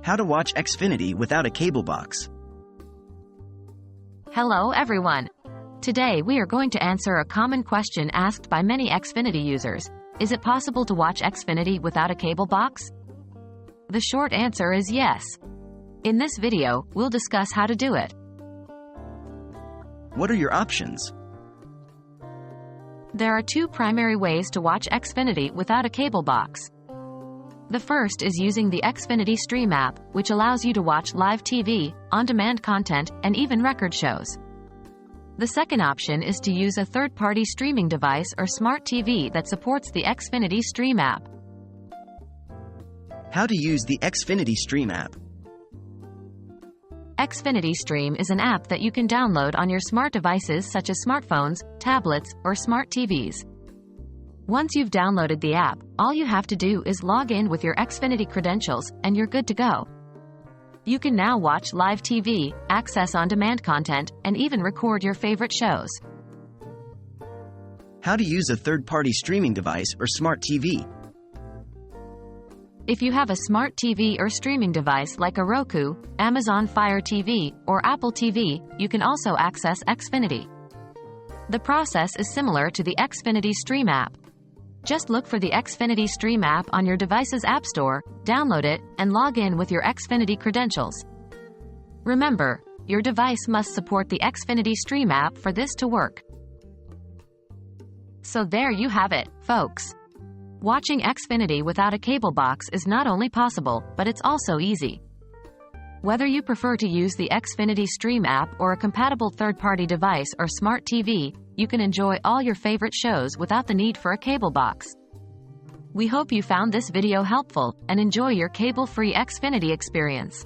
How to watch Xfinity without a cable box. Hello everyone. Today we are going to answer a common question asked by many Xfinity users. Is it possible to watch Xfinity without a cable box? The short answer is yes. In this video, we'll discuss how to do it. What are your options? There are two primary ways to watch Xfinity without a cable box. The first is using the Xfinity Stream app, which allows you to watch live TV, on-demand content, and even record shows. The second option is to use a third-party streaming device or smart TV that supports the Xfinity Stream app. How to use the Xfinity Stream app. Xfinity Stream is an app that you can download on your smart devices such as smartphones, tablets, or smart TVs. Once you've downloaded the app, all you have to do is log in with your Xfinity credentials, and you're good to go. You can now watch live TV, access on-demand content, and even record your favorite shows. How to use a third-party streaming device or smart TV. If you have a smart TV or streaming device like a Roku, Amazon Fire TV, or Apple TV, you can also access Xfinity. The process is similar to the Xfinity Stream app. Just look for the Xfinity Stream app on your device's app store, download it, and log in with your Xfinity credentials. Remember, your device must support the Xfinity Stream app for this to work. So there you have it, folks. Watching Xfinity without a cable box is not only possible, but it's also easy. Whether you prefer to use the Xfinity Stream app or a compatible third-party device or smart TV, you can enjoy all your favorite shows without the need for a cable box. We hope you found this video helpful and enjoy your cable-free Xfinity experience.